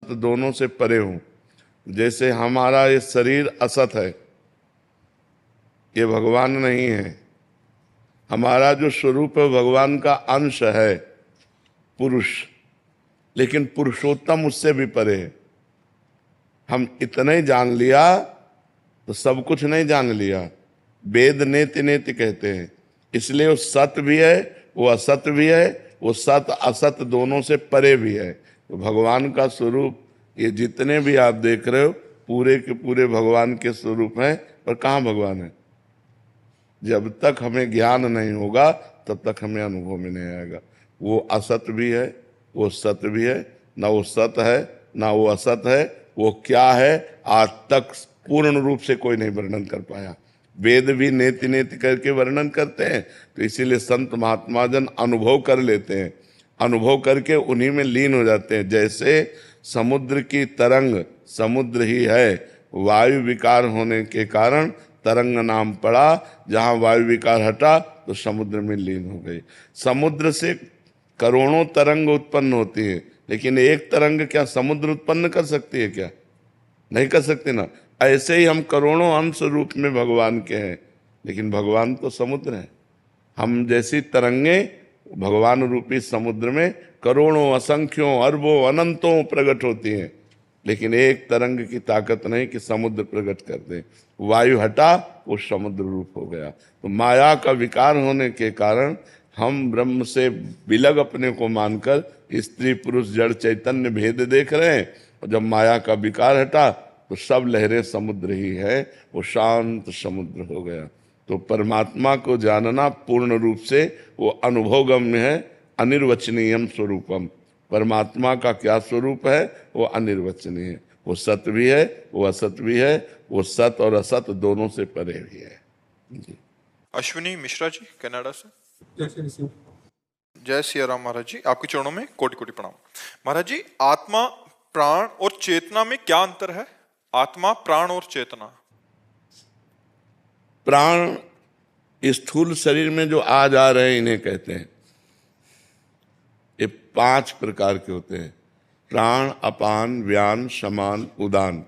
असत दोनों से परे हूं। जैसे हमारा ये शरीर असत है, ये भगवान नहीं है। हमारा जो स्वरूप है भगवान का अंश है, पुरुष, लेकिन पुरुषोत्तम उससे भी परे है। हम इतना ही जान लिया तो सब कुछ नहीं जान लिया। वेद नेति नेति कहते हैं, इसलिए वो सत्य भी है, वो असत्य भी है, वो सत्य असत्य दोनों से परे भी है। तो भगवान का स्वरूप ये जितने भी आप देख रहे हो पूरे के पूरे भगवान के स्वरूप हैं। पर कहाँ भगवान है? जब तक हमें ज्ञान नहीं होगा तब तक हमें अनुभव में नहीं आएगा। वो असत भी है, वो सत्य भी है, ना वो सत्य है ना वो असत है। वो क्या है आज तक पूर्ण रूप से कोई नहीं वर्णन कर पाया। वेद भी नेति नेति करके वर्णन करते हैं, तो इसीलिए संत महात्मा जन अनुभव कर लेते हैं, अनुभव करके उन्हीं में लीन हो जाते हैं। जैसे समुद्र की तरंग समुद्र ही है, वायु विकार होने के कारण तरंग नाम पड़ा, जहां वायु विकार हटा तो समुद्र में लीन हो गई। समुद्र से करोड़ों तरंग उत्पन्न होती है, लेकिन एक तरंग क्या समुद्र उत्पन्न कर सकती है? क्या नहीं कर सकती ना। ऐसे ही हम करोड़ों अंश रूप में भगवान के हैं, लेकिन भगवान तो समुद्र है। हम जैसी तरंगे भगवान रूपी समुद्र में करोड़ों असंख्यों अरबों अनंतों प्रकट होती हैं, लेकिन एक तरंग की ताकत नहीं कि समुद्र प्रकट कर दे। वायु हटा वो समुद्र रूप हो गया। तो माया का विकार होने के कारण हम ब्रह्म से विलग अपने को मानकर स्त्री पुरुष जड़ चैतन्य भेद देख रहे हैं, और जब माया का विकार हटा तो सब लहरें समुद्र ही है, वो शांत समुद्र हो गया। तो परमात्मा को जानना पूर्ण रूप से वो अनुभवगम्य है, अनिर्वचनीयम स्वरूपम। परमात्मा का क्या स्वरूप है? वो अनिर्वचनीय है। वो सत्य भी है, वो असत भी है, वो सत और असत दोनों से परे भी है जी। अश्विनी मिश्रा जी कनाडा से। जय सिया राम महाराज जी, आपके चरणों में कोटि कोटि प्रणाम। महाराज जी, आत्मा प्राण और चेतना में क्या अंतर है? आत्मा प्राण और चेतना। प्राण स्थूल शरीर में जो आ जा रहे हैं इन्हें कहते हैं। ये 5 प्रकार के होते हैं, प्राण अपान व्यान समान उदान।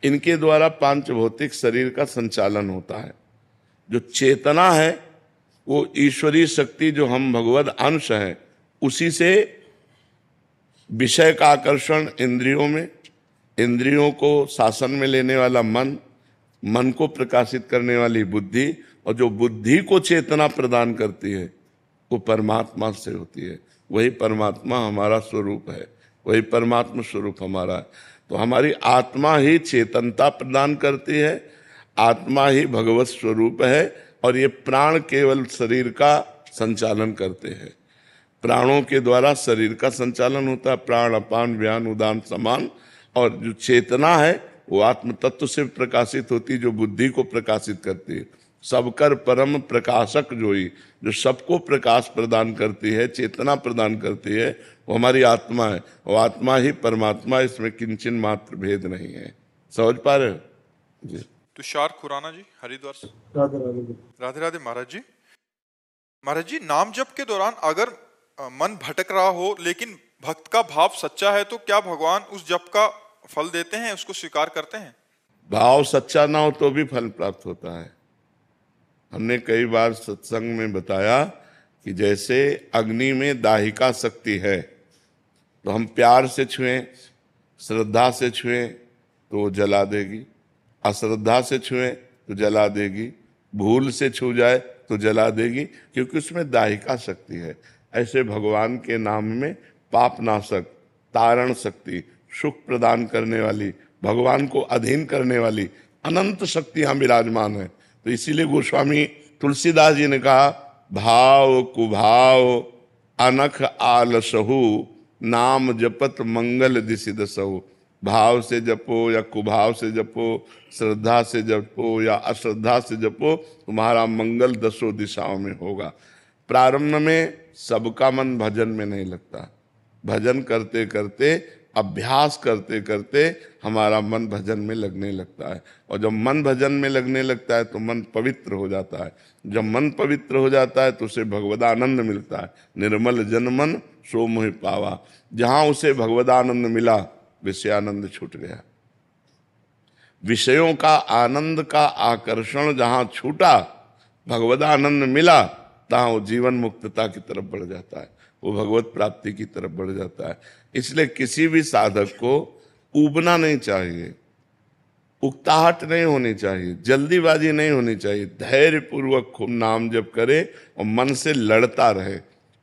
इनके द्वारा पांच भौतिक शरीर का संचालन होता है। जो चेतना है वो ईश्वरीय शक्ति, जो हम भगवद अंश हैं, उसी से विषय का आकर्षण इंद्रियों में, इंद्रियों को शासन में लेने वाला मन, मन को प्रकाशित करने वाली बुद्धि, और जो बुद्धि को चेतना प्रदान करती है वो परमात्मा से होती है। वही परमात्मा हमारा स्वरूप है, वही परमात्मा स्वरूप हमारा है। तो हमारी आत्मा ही चेतनता प्रदान करती है, आत्मा ही भगवत स्वरूप है, और ये प्राण केवल शरीर का संचालन करते हैं। प्राणों के द्वारा शरीर का संचालन होता है, प्राण अपान व्यान उदान समान। और जो चेतना है वो आत्म तत्व से प्रकाशित होती है, जो बुद्धि को प्रकाशित करती है। सबकर परम प्रकाशक जोई, जो सबको प्रकाश प्रदान करती है, चेतना प्रदान करती है, वो हमारी आत्मा है। वो आत्मा ही परमात्मा, इसमें किंचन मात्र भेद नहीं है। समझ पा रहे हो जी? तुषार खुराना जी हरिद्वार से। राधे राधे। राधे राधे महाराज जी। महाराज जी, नाम जप के दौरान अगर मन भटक रहा हो लेकिन भक्त का भाव सच्चा है, तो क्या भगवान उस जप का फल देते हैं, उसको स्वीकार करते हैं? भाव सच्चा ना हो तो भी फल प्राप्त होता है। हमने कई बार सत्संग में बताया कि जैसे अग्नि में दाहिका शक्ति है, तो हम प्यार से छुएं, श्रद्धा से छुएं तो वो जला देगी, अश्रद्धा से छुएं तो जला देगी, भूल से छू जाए तो जला देगी, क्योंकि उसमें दाहिका शक्ति है। ऐसे भगवान के नाम में पाप नाशक, तारण शक्ति, सुख प्रदान करने वाली, भगवान को अधीन करने वाली अनंत शक्तियां विराजमान है। तो इसीलिए गोस्वामी तुलसीदास जी ने कहा, भाव कुभाव अनख आलसहु, नाम जपत मंगल दिशि दसहु। भाव से जपो या कुभाव से जपो, श्रद्धा से जपो या अश्रद्धा से जपो, तुम्हारा मंगल दसों दिशाओं में होगा। प्रारंभ में सबका मन भजन में नहीं लगता, भजन करते करते, अभ्यास करते करते हमारा मन भजन में लगने लगता है। और जब मन भजन में लगने लगता है तो मन पवित्र हो जाता है। जब मन पवित्र हो जाता है तो उसे भगवदानंद मिलता है। निर्मल जन मन सो मोहि पावा। जहाँ उसे भगवदानंद मिला विषयानंद छूट गया। विषयों का आनंद का आकर्षण जहां छूटा, भगवदानंद मिला, तहां वो जीवन मुक्तता की तरफ बढ़ जाता है, वो भगवत प्राप्ति की तरफ बढ़ जाता है। इसलिए किसी भी साधक को ऊबना नहीं चाहिए, उकताहट नहीं होनी चाहिए, जल्दीबाजी नहीं होनी चाहिए। धैर्य पूर्वक खूब नाम जप करे और मन से लड़ता रहे।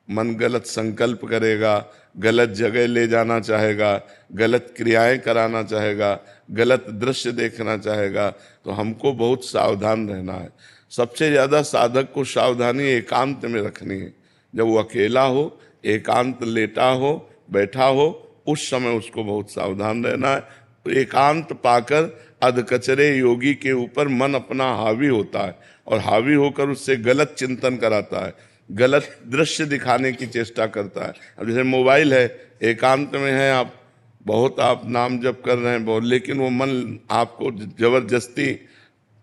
मन गलत संकल्प करेगा, गलत जगह ले जाना चाहेगा, गलत क्रियाएं कराना चाहेगा, गलत दृश्य देखना चाहेगा, तो हमको बहुत सावधान रहना है। सबसे ज्यादा साधक को सावधानी एकांत में रखनी है। जब वो अकेला हो, एकांत लेटा हो, बैठा हो, उस समय उसको बहुत सावधान रहना है। तो एकांत पाकर अधकचरे योगी के ऊपर मन अपना हावी होता है और हावी होकर उससे गलत चिंतन कराता है, गलत दृश्य दिखाने की चेष्टा करता है। अब जैसे मोबाइल है, एकांत में है आप, बहुत आप नाम जप कर रहे हैं बहुत, लेकिन वो मन आपको जबरदस्ती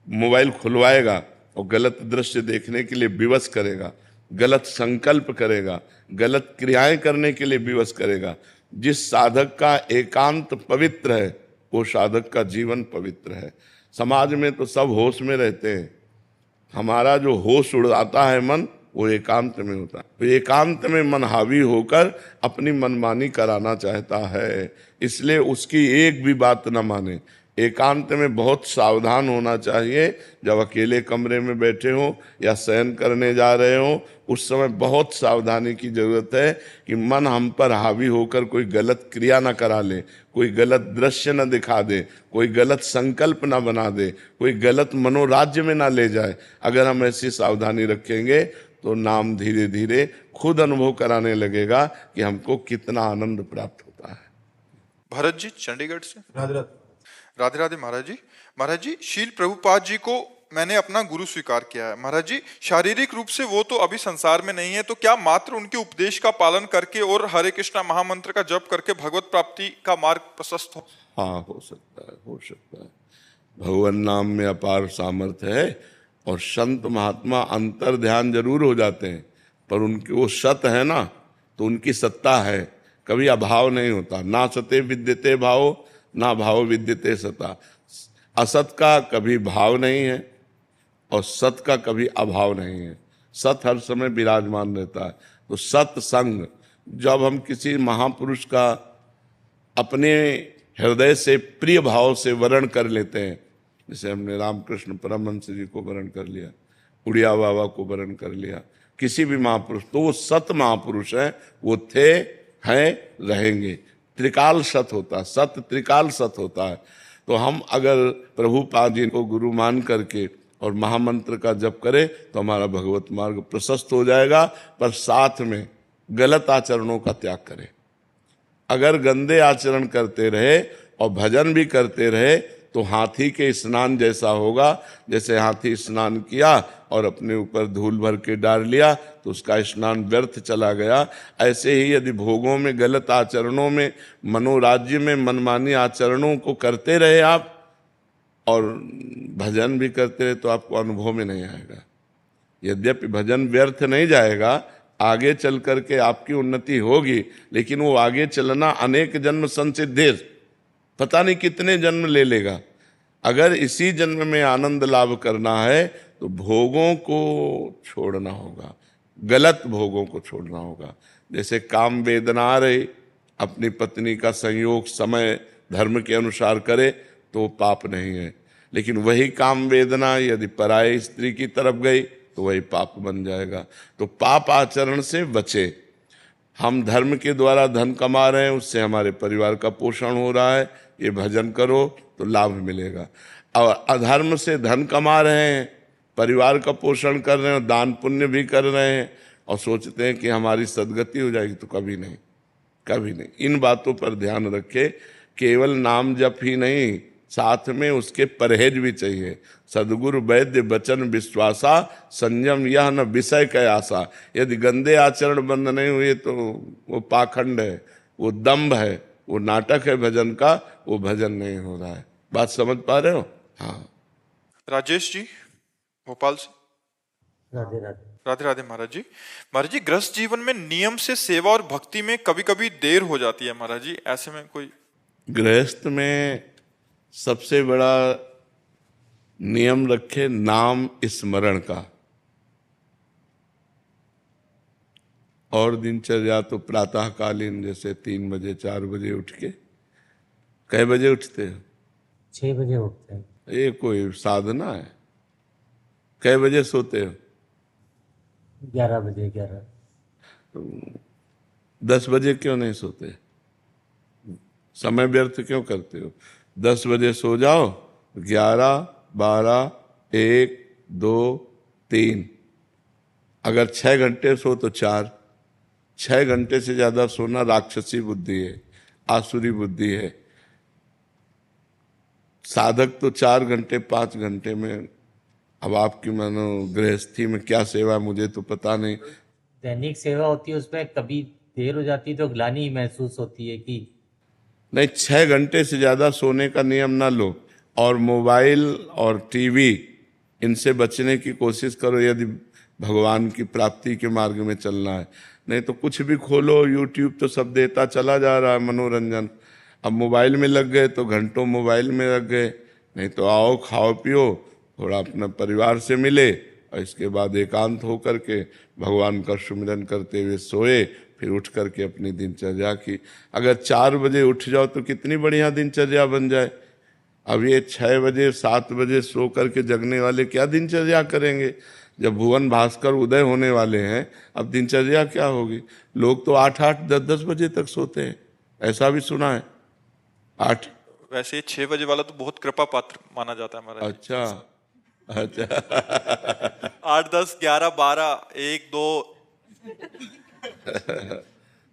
मोबाइल खुलवाएगा और गलत दृश्य देखने के लिए विवश करेगा, गलत संकल्प करेगा, गलत क्रियाएं करने के लिए विवश करेगा। जिस साधक का एकांत पवित्र है, वो साधक का जीवन पवित्र है। समाज में तो सब होश में रहते हैं, हमारा जो होश उड़ाता है मन, वो एकांत में होता है। तो एकांत में मन हावी होकर अपनी मनमानी कराना चाहता है, इसलिए उसकी एक भी बात न माने। एकांत में बहुत सावधान होना चाहिए। जब अकेले कमरे में बैठे हो या शयन करने जा रहे हो, उस समय बहुत सावधानी की जरूरत है कि मन हम पर हावी होकर कोई गलत क्रिया न करा ले, कोई गलत दृश्य न दिखा दे, कोई गलत संकल्प न बना दे, कोई गलत मनोराज्य में ना ले जाए। अगर हम ऐसी सावधानी रखेंगे तो नाम धीरे धीरे खुद अनुभव कराने लगेगा कि हमको कितना आनंद प्राप्त होता है। भरत जी चंडीगढ़ से। राधे राधे महाराज जी। महाराज जी, शील प्रभुपाद जी को मैंने अपना गुरु स्वीकार किया है। महाराज जी, शारीरिक रूप से वो तो अभी संसार में नहीं है, तो क्या मात्र उनके उपदेश का पालन करके और हरे कृष्णा महामंत्र का जप करके भगवत प्राप्ति का मार्ग प्रशस्त हो? हाँ, हो सकता है, हो सकता है। भगवान नाम में अपार सामर्थ्य है और संत महात्मा अंतर ध्यान जरूर हो जाते हैं, पर उनके वो सत है ना, तो उनकी सत्ता है, कभी अभाव नहीं होता। ना सते विद्यते भाव, ना भाव विद्यते सता। असत का कभी भाव नहीं है और सत का कभी अभाव नहीं है। सत हर समय विराजमान रहता है। तो सत्संग, जब हम किसी महापुरुष का अपने हृदय से प्रिय भाव से वर्ण कर लेते हैं, जैसे हमने रामकृष्ण परमहंस जी को वर्ण कर लिया, उड़िया बाबा को वर्ण कर लिया, किसी भी महापुरुष, तो वो सत महापुरुष हैं, वो थे, हैं, रहेंगे। त्रिकाल सत होता है, सत त्रिकाल सत होता है। तो हम अगर प्रभुपाद जी को गुरु मान करके और महामंत्र का जप करें तो हमारा भगवत मार्ग प्रशस्त हो जाएगा, पर साथ में गलत आचरणों का त्याग करें। अगर गंदे आचरण करते रहे और भजन भी करते रहे तो हाथी के स्नान जैसा होगा। जैसे हाथी स्नान किया और अपने ऊपर धूल भर के डाल लिया तो उसका स्नान व्यर्थ चला गया, ऐसे ही यदि भोगों में, गलत आचरणों में, मनोराज्य में मनमानी आचरणों को करते रहे आप और भजन भी करते रहे तो आपको अनुभव में नहीं आएगा। यद्यपि भजन व्यर्थ नहीं जाएगा, आगे चल करके आपकी उन्नति होगी, लेकिन वो आगे चलना अनेक जन्म संसिद्धेर, पता नहीं कितने जन्म ले लेगा। अगर इसी जन्म में आनंद लाभ करना है तो भोगों को छोड़ना होगा, गलत भोगों को छोड़ना होगा। जैसे काम वेदना आ रही, अपनी पत्नी का संयोग समय धर्म के अनुसार करे तो पाप नहीं है, लेकिन वही काम वेदना यदि पराई स्त्री की तरफ गई तो वही पाप बन जाएगा। तो पाप आचरण से बचे। हम धर्म के द्वारा धन कमा रहे हैं, उससे हमारे परिवार का पोषण हो रहा है, ये भजन करो तो लाभ मिलेगा। और अधर्म से धन कमा रहे हैं, परिवार का पोषण कर रहे हैं, दान पुण्य भी कर रहे हैं और सोचते हैं कि हमारी सदगति हो जाएगी, तो कभी नहीं, कभी नहीं। इन बातों पर ध्यान रखे। केवल नाम जप ही नहीं, साथ में उसके परहेज भी चाहिए। सदगुरु वैद्य वचन विश्वासा, संयम यह न विषय का आशा। यदि गंदे आचरण बंद नहीं हुए तो वो पाखंड है, वो दंभ है, वो नाटक है भजन का, वो भजन नहीं हो रहा है। बात समझ पा रहे हो? हाँ। राजेश जी भोपाल से। राधे राधे। राधे राधे महाराज जी। महाराज जी, गृहस्थ जीवन में नियम से सेवा और भक्ति में कभी कभी देर हो जाती है महाराज जी, ऐसे में कोई? गृहस्थ में सबसे बड़ा नियम रखे नाम स्मरण का। और दिनचर्या तो प्रातःकालीन जैसे 3 बजे 4 बजे उठ के। कै बजे उठते हो? 6 बजे उठते हैं। ये कोई साधना है? कै बजे सोते हो? 11 बजे 11। 10 बजे क्यों नहीं सोते? समय व्यर्थ क्यों करते हो? 10 बजे सो जाओ, 11, 12, 1, 2, 3, अगर 6 घंटे सो तो 4। 6 घंटे से ज्यादा सोना राक्षसी बुद्धि है, आसुरी बुद्धि है। साधक तो 4 घंटे 5 घंटे में। अब आपकी मानो गृहस्थी में क्या सेवा मुझे तो पता नहीं। दैनिक सेवा होती है, उसमें कभी देर हो जाती है तो ग्लानि महसूस होती है कि नहीं, 6 घंटे से ज्यादा सोने का नियम ना लो। और मोबाइल और टीवी इनसे बचने की कोशिश करो यदि भगवान की प्राप्ति के मार्ग में चलना है। नहीं तो कुछ भी खोलो, यूट्यूब तो सब देता चला जा रहा है मनोरंजन। अब मोबाइल में लग गए तो घंटों मोबाइल में लग गए। नहीं तो आओ, खाओ पियो, थोड़ा अपना परिवार से मिले और इसके बाद एकांत होकर के भगवान का सुमिरन करते हुए सोए, फिर उठ करके अपनी दिनचर्या की। अगर 4 बजे उठ जाओ तो कितनी बढ़िया दिनचर्या बन जाए। अब ये 6 बजे 7 बजे सो करके जगने वाले क्या दिनचर्या करेंगे? जब भुवन भास्कर उदय होने वाले हैं, अब दिनचर्या क्या होगी? लोग तो 8-8, 10-10 बजे तक सोते हैं, ऐसा भी सुना है। 8। वैसे 6 बजे वाला तो बहुत कृपा पात्र माना जाता है महाराज। अच्छा अच्छा 8, 10, 11, 12, 1, 2।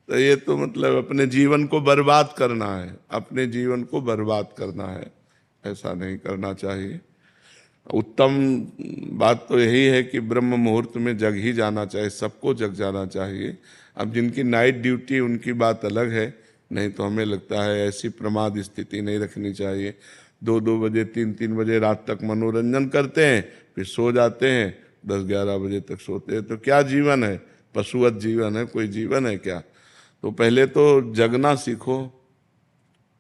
तो ये तो मतलब अपने जीवन को बर्बाद करना है, अपने जीवन को बर्बाद करना है। ऐसा नहीं करना चाहिए। उत्तम बात तो यही है कि ब्रह्म मुहूर्त में जग ही जाना चाहिए, सबको जग जाना चाहिए। अब जिनकी नाइट ड्यूटी उनकी बात अलग है, नहीं तो हमें लगता है ऐसी प्रमाद स्थिति नहीं रखनी चाहिए। 2-2 बजे 3-3 बजे रात तक मनोरंजन करते हैं, फिर सो जाते हैं, 10-11 बजे तक सोते हैं। तो क्या जीवन है? पशुवत जीवन है? कोई जीवन है क्या? तो पहले तो जगना सीखो,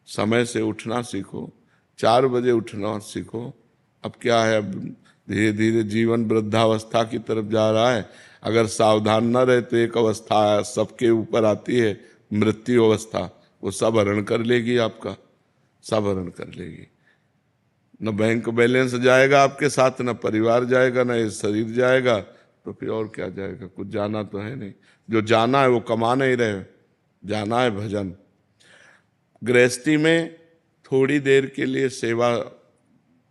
समय से उठना सीखो, 4 बजे उठना सीखो। अब क्या है, अब धीरे धीरे जीवन वृद्धावस्था की तरफ जा रहा है। अगर सावधान न रहे तो एक अवस्था सबके ऊपर आती है, मृत्यु अवस्था। वो सब हरण कर लेगी आपका, सब हरण कर लेगी। न बैंक बैलेंस जाएगा आपके साथ, न परिवार जाएगा, न ये शरीर जाएगा, तो फिर और क्या जाएगा? कुछ जाना तो है नहीं। जो जाना है वो कमा नहीं रहे, जाना है भजन। गृहस्थी में थोड़ी देर के लिए सेवा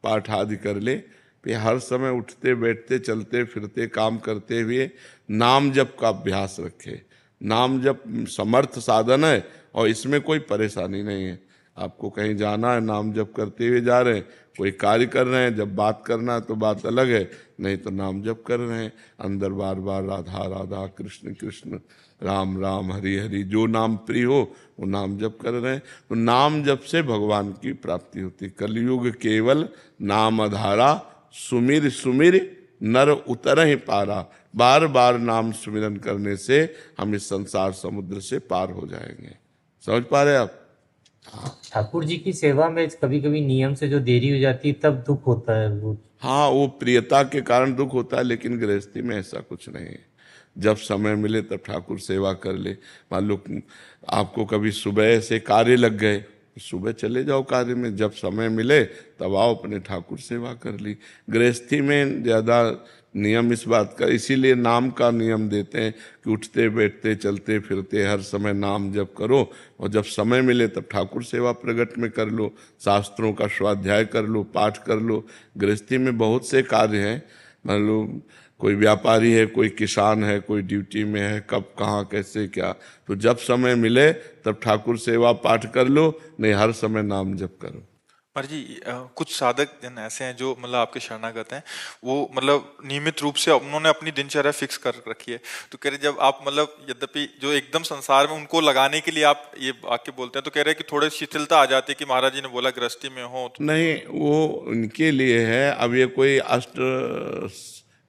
पाठ आदि कर ले, फिर हर समय उठते बैठते चलते फिरते काम करते हुए नाम जप का अभ्यास रखे। नाम जप समर्थ साधन है और इसमें कोई परेशानी नहीं है। आपको कहीं जाना है, नाम जप करते हुए जा रहे हैं, कोई कार्य कर रहे हैं, जब बात करना है तो बात अलग है, नहीं तो नाम जप कर रहे हैं। अंदर बार बार राधा राधा कृष्ण कृष्ण राम राम हरि हरि, जो नाम प्रिय हो वो नाम जप कर रहे हैं। तो नाम जप से भगवान की प्राप्ति होती। कलयुग केवल नाम आधारा, सुमिर सुमिर नर उतर ही पारा। बार बार नाम सुमिरन करने से हम इस संसार समुद्र से पार हो जाएंगे। समझ पा रहे आप? ठाकुर जी की सेवा में कभी कभी नियम से जो देरी हो जाती है तब दुख होता है वो। हाँ, वो प्रियता के कारण दुख होता है, लेकिन गृहस्थी में ऐसा कुछ नहीं है। जब समय मिले तब ठाकुर सेवा कर ले। मान लो आपको कभी सुबह से कार्य लग गए, सुबह चले जाओ कार्य में, जब समय मिले तब आओ अपने ठाकुर सेवा कर ली। गृहस्थी में ज़्यादा नियम इस बात का, इसीलिए नाम का नियम देते हैं कि उठते बैठते चलते फिरते हर समय नाम जप करो, और जब समय मिले तब ठाकुर सेवा प्रगट में कर लो, शास्त्रों का स्वाध्याय कर लो, पाठ कर लो। गृहस्थी में बहुत से कार्य हैं। मान लो कोई व्यापारी है, कोई किसान है, कोई ड्यूटी में है, कब कहाँ कैसे क्या, तो जब समय मिले तब ठाकुर सेवा पाठ कर लो, नहीं हर समय नाम जप करो। महाराज जी, कुछ साधक जन ऐसे हैं जो मतलब आपके शरणागत हैं, वो मतलब नियमित रूप से उन्होंने अपनी दिनचर्या फिक्स कर रखी है। तो कह रहे जब आप मतलब यद्यपि जो एकदम संसार में उनको लगाने के लिए आप ये वाक्य बोलते हैं, तो कह रहे हैं कि थोड़ी शिथिलता आ जाती है कि महाराज जी ने बोला गृहस्थी में हो तो। नहीं, वो उनके लिए है। अब ये कोई अष्ट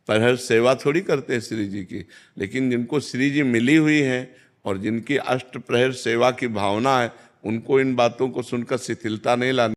प्रहर सेवा थोड़ी करते हैं श्री जी की, लेकिन जिनको श्री जी मिली हुई है और जिनकी अष्ट प्रहर सेवा की भावना है, उनको इन बातों को सुनकर शिथिलता नहीं लानी।